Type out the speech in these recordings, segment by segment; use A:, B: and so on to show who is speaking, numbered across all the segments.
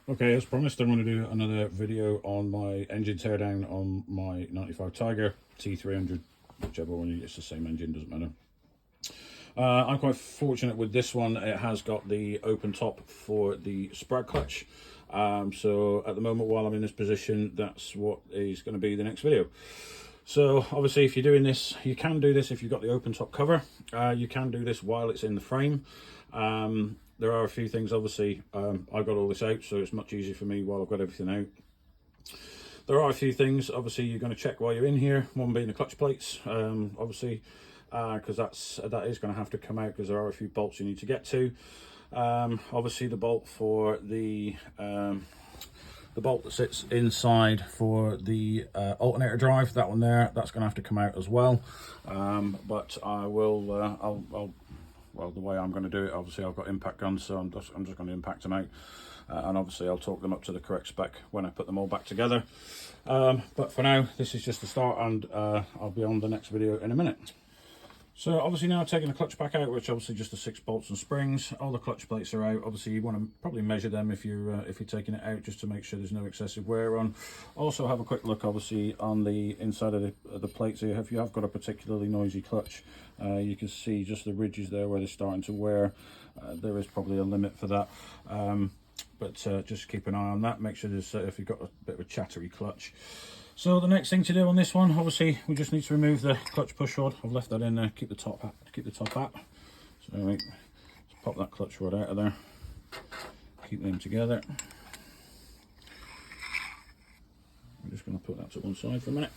A: Okay, as promised, I'm going to do another video on my engine teardown on my 95 Tiger T300, whichever one you, it's the same engine, doesn't matter. I'm quite fortunate with this one. It has got the open top for the sprag clutch. So at the moment, while I'm in this position, that's what is going to be the next video. So obviously, if you're doing this, you can do this if you've got the open top cover. You can do this while it's in the frame. There are a few things, obviously, I've got all this out, so it's much easier for me while I've got everything out. There are a few things, obviously, you're going to check while you're in here, one being the clutch plates, obviously, because that is going to have to come out because there are a few bolts you need to get to. Obviously, the bolt for the bolt that sits inside for the alternator drive, that one there, that's going to have to come out as well. But I will, well, the way I'm going to do it, obviously I've got impact guns, so I'm just going to impact them out, and obviously I'll torque them up to the correct spec when I put them all back together. But for now, this is just the start, and I'll be on the next video in a minute. So obviously now taking the clutch back out, which obviously just the 6 bolts and springs. All the clutch plates are out. Obviously you want to probably measure them if you're taking it out, just to make sure there's no excessive wear on. Also have a quick look obviously on the inside of the plates here. If you have got a particularly noisy clutch, you can see just the ridges there where they're starting to wear. There is probably a limit for that, but just keep an eye on that. Make sure there's if you've got a bit of a chattery clutch. So the next thing to do on this one, obviously, we just need to remove the clutch push rod. I've left that in there. Keep the top at. So let's pop that clutch rod out of there. Keep them together. I'm just going to put that to one side for a minute.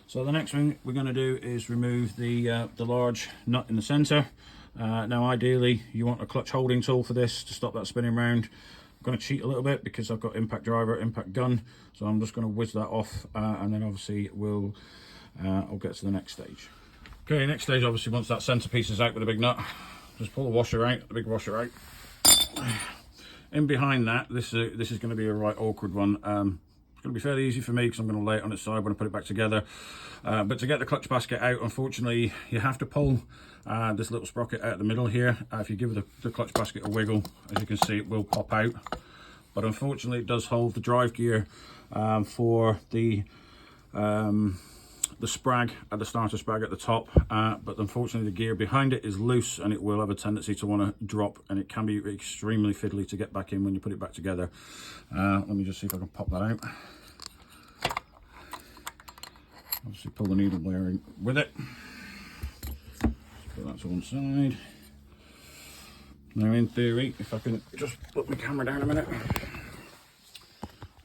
A: So the next thing we're going to do is remove the large nut in the centre. Now, ideally, you want a clutch holding tool for this to stop that spinning round. I'm going to cheat a little bit because I've got impact driver, impact gun, so I'm just going to whiz that off, and then obviously I'll get to the next stage. Okay, next stage, obviously once that centerpiece is out with a big nut, just pull the washer out, the big washer out. In behind that, this is going to be a right awkward one. It's going to be fairly easy for me because I'm going to lay it on its side when I put it back together. But to get the clutch basket out, unfortunately, you have to pull this little sprocket out the middle here. If you give the clutch basket a wiggle, as you can see, it will pop out. But unfortunately, it does hold the drive gear for the sprag at the starter sprag at the top. But unfortunately, the gear behind it is loose, and it will have a tendency to want to drop, and it can be extremely fiddly to get back in when you put it back together. Let me just see if I can pop that out. Obviously, pull the needle bearing with it. Put that to one side. Now, in theory, if I can just put my camera down a minute. I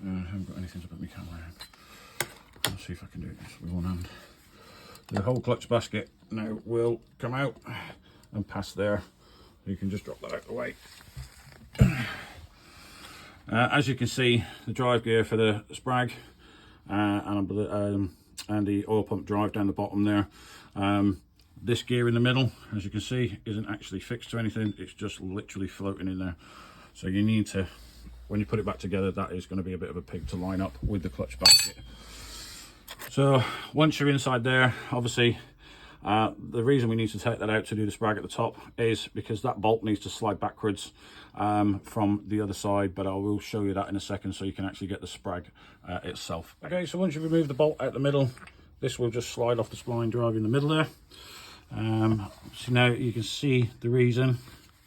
A: haven't got anything to put my camera down. Let's see if I can do this with one hand. The whole clutch basket now will come out and pass there. You can just drop that out of the way. As you can see, the drive gear for the sprag and the oil pump drive down the bottom there. This gear in the middle, as you can see, isn't actually fixed to anything. It's just literally floating in there. So you need to, when you put it back together, that is going to be a bit of a pig to line up with the clutch basket. So once you're inside there, obviously, the reason we need to take that out to do the sprag at the top is because that bolt needs to slide backwards from the other side, but I will show you that in a second so you can actually get the sprag itself. Okay, so once you've removed the bolt out the middle, this will just slide off the spline drive in the middle there. So now you can see the reason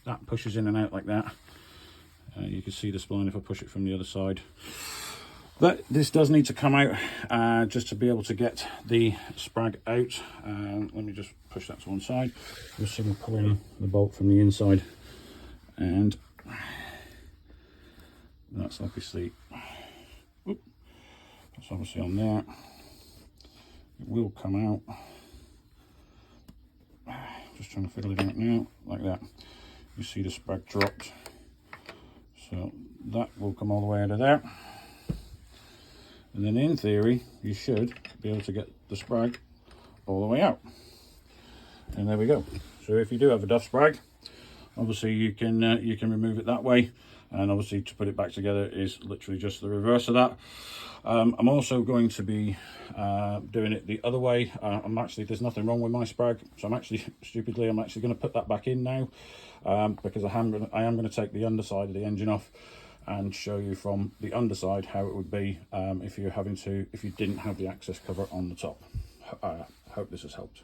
A: that pushes in and out like that. You can see the spline if I push it from the other side. But this does need to come out just to be able to get the sprag out. Let me just push that to one side. You'll see me pulling the bolt from the inside, and that's obviously on there. It will come out. Just trying to fiddle it out now, like that. You see the sprag dropped. So that will come all the way out of there. And then in theory, you should be able to get the sprag all the way out. And there we go. So if you do have a duff sprag, obviously you can remove it that way, and obviously to put it back together is literally just the reverse of that. I'm also going to be doing it the other way. There's nothing wrong with my sprag, so I'm actually going to put that back in now, because I am going to take the underside of the engine off and show you from the underside how it would be if you didn't have the access cover on the top. Hope this has helped.